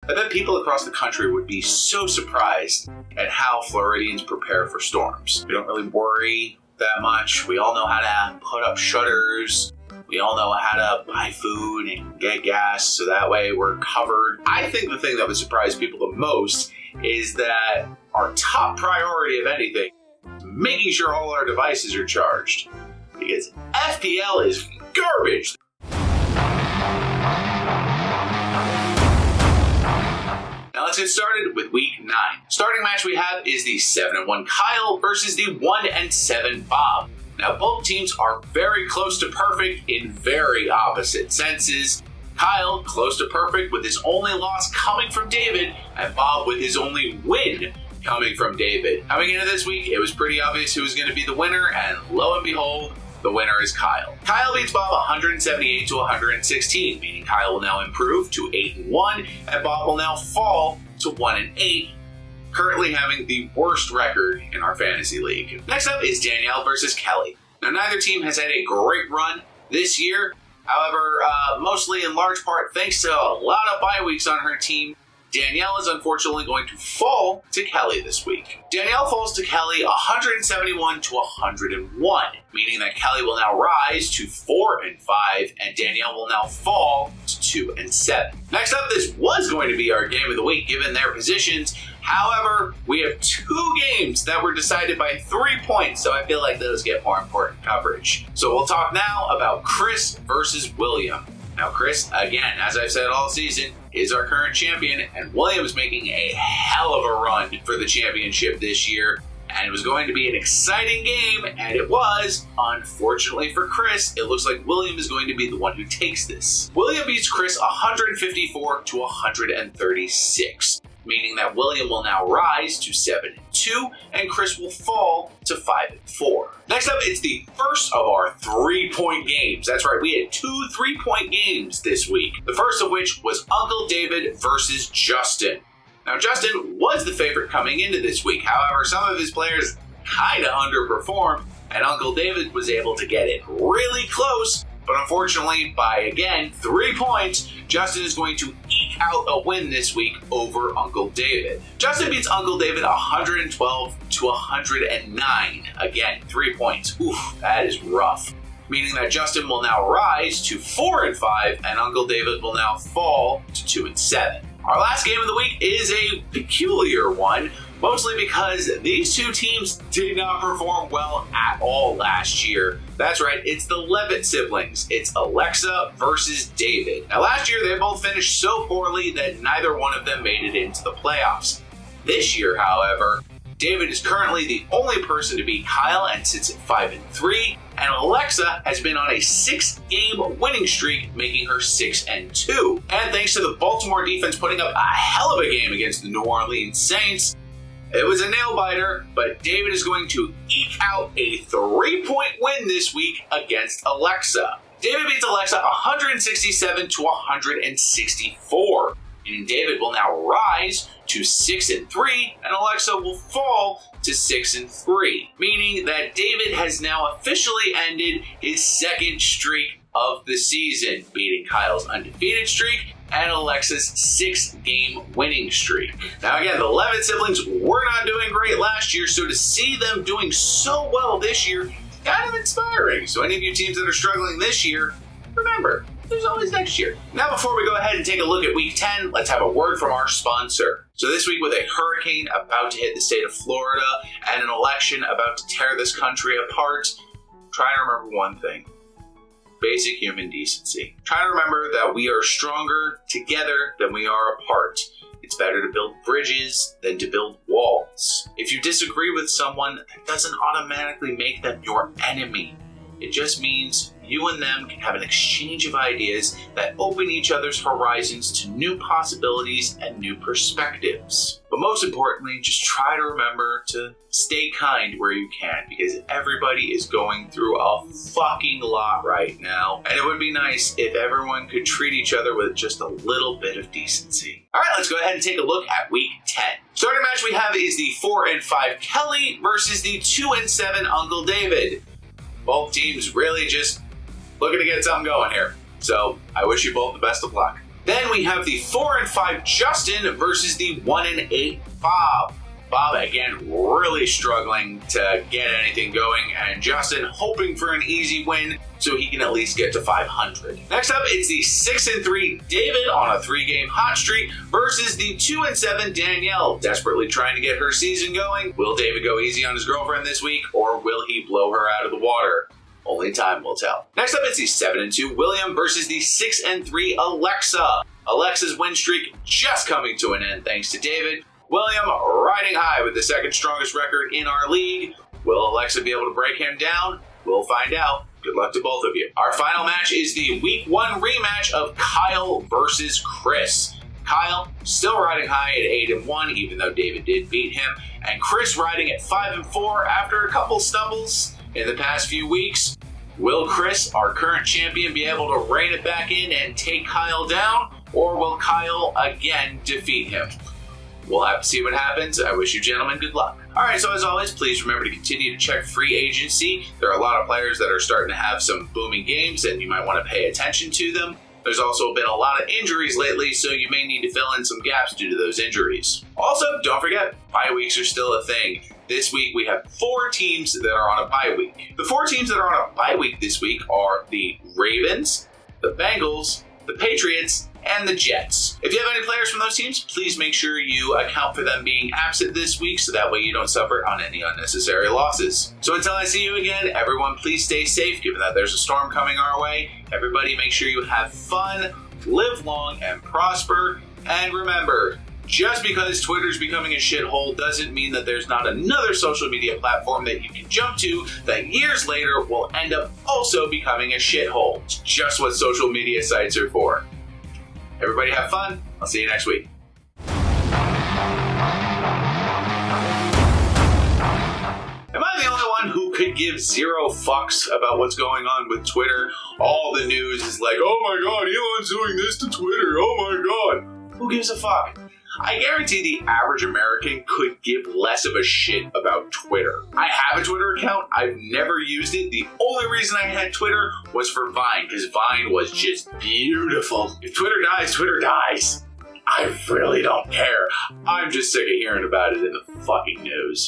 I bet people across the country would be so surprised at how Floridians prepare for storms. We don't really worry that much. We all know how to put up shutters. We all know how to buy food and get gas, so that way we're covered. I think the thing that would surprise people the most is that our top priority of anything is making sure all our devices are charged. Because FPL is garbage. Now let's get started with week 9. Starting match we have is the 7-1 Kyle versus the 1-7 Bob. Now both teams are very close to perfect in very opposite senses. Kyle close to perfect with his only loss coming from David, and Bob with his only win coming from David. Coming into this week, it was pretty obvious who was going to be the winner, and lo and behold, the winner is Kyle. Kyle beats Bob 178 to 116, meaning Kyle will now improve to 8-1, and Bob will now fall to 1-8, currently having the worst record in our fantasy league. Next up is Danielle versus Kelly. Now, neither team has had a great run this year. However, mostly in large part thanks to a lot of bye weeks on her team, Danielle is unfortunately going to fall to Kelly this week. Danielle falls to Kelly 171 to 101, meaning that Kelly will now rise to 4-5, and Danielle will now fall to 2-7. Next up, this was going to be our game of the week given their positions. However, we have 2 games that were decided by 3 points, so I feel like those get more important coverage. So we'll talk now about Chris versus William. Now, Chris, again, as I've said all season, is our current champion, and William is making a hell of a run for the championship this year, and it was going to be an exciting game, and it was. Unfortunately for Chris, it looks like William is going to be the one who takes this. William beats Chris 154 to 136. Meaning that William will now rise to 7-2, and Chris will fall to 5-4. Next up, it's the first of our 3-point games. That's right, we had 2 3-point games this week. The first of which was Uncle David versus Justin. Now, Justin was the favorite coming into this week. However, some of his players kind of underperformed, and Uncle David was able to get it really close. But unfortunately, by again 3 points, Justin is going to eke out a win this week over Uncle David. Justin beats Uncle David 112 to 109. Again, 3 points. Oof, that is rough. Meaning that Justin will now rise to 4-5, and Uncle David will now fall to 2-7. Our last game of the week is a peculiar one, mostly because these 2 teams did not perform well at all last year. That's right, it's the Levitt siblings. It's Alexa versus David. Now, last year they both finished so poorly that neither one of them made it into the playoffs. This year, however, David is currently the only person to beat Kyle and sits at 5-3, and Alexa has been on a 6-game winning streak, making her 6-2. And thanks to the Baltimore defense putting up a hell of a game against the New Orleans Saints, it was a nail-biter, but David is going to eke out a 3-point win this week against Alexa. David beats Alexa 167 to 164. Meaning David will now rise to 6-3, and Alexa will fall to 6-3. Meaning that David has now officially ended his 2nd streak of the season, beating Kyle's undefeated streak and Alexa's 6-game winning streak. Now again, the Levitt siblings were not doing great last year, so to see them doing so well this year, kind of inspiring. So any of you teams that are struggling this year, remember, there's always next year. Now, before we go ahead and take a look at week 10, let's have a word from our sponsor. So this week, with a hurricane about to hit the state of Florida and an election about to tear this country apart, try to remember one thing: basic human decency. Try to remember that we are stronger together than we are apart. It's better to build bridges than to build walls. If you disagree with someone, that doesn't automatically make them your enemy. It just means you and them can have an exchange of ideas that open each other's horizons to new possibilities and new perspectives. But most importantly, just try to remember to stay kind where you can, because everybody is going through a fucking lot right now. And it would be nice if everyone could treat each other with just a little bit of decency. All right, let's go ahead and take a look at week 10. Starting match we have is the 4-5 Kelly versus the 2-7 Uncle David. Both teams really just looking to get something going here. So I wish you both the best of luck. Then we have the 4-5 Justin versus the 1-8 Bob. Bob, again, really struggling to get anything going, and Justin hoping for an easy win so he can at least get to 500. Next up, it's the 6-3 David on a 3-game hot streak versus the 2-7 Danielle, desperately trying to get her season going. Will David go easy on his girlfriend this week, or will he blow her out of the water? Only time will tell. Next up, it's the 7-2 William versus the 6-3 Alexa. Alexa's win streak just coming to an end thanks to David. William riding high with the second strongest record in our league. Will Alexa be able to break him down? We'll find out. Good luck to both of you. Our final match is the Week 1 rematch of Kyle versus Chris. Kyle still riding high at 8-1, even though David did beat him, and Chris riding at 5-4 after a couple stumbles in the past few weeks. Will Chris, our current champion, be able to rein it back in and take Kyle down, or will Kyle again defeat him? We'll have to see what happens. I wish you gentlemen good luck. Alright, so as always, please remember to continue to check free agency. There are a lot of players that are starting to have some booming games, and you might want to pay attention to them. There's also been a lot of injuries lately, so you may need to fill in some gaps due to those injuries. Also, don't forget, bye weeks are still a thing. This week, we have 4 teams that are on a bye week. The 4 teams that are on a bye week this week are the Ravens, the Bengals, the Patriots, and the Jets. If you have any players from those teams, please make sure you account for them being absent this week so that way you don't suffer on any unnecessary losses. So until I see you again, everyone please stay safe given that there's a storm coming our way. Everybody make sure you have fun, live long, and prosper. And remember, just because Twitter's becoming a shithole doesn't mean that there's not another social media platform that you can jump to that years later will end up also becoming a shithole. It's just what social media sites are for. Everybody have fun. I'll see you next week. Am I the only one who could give 0 fucks about what's going on with Twitter? All the news is like, oh my god, Elon's doing this to Twitter, oh my god. Who gives a fuck? I guarantee the average American could give less of a shit about Twitter. I have a Twitter account. I've never used it. The only reason I had Twitter was for Vine, because Vine was just beautiful. If Twitter dies, Twitter dies. I really don't care. I'm just sick of hearing about it in the fucking news.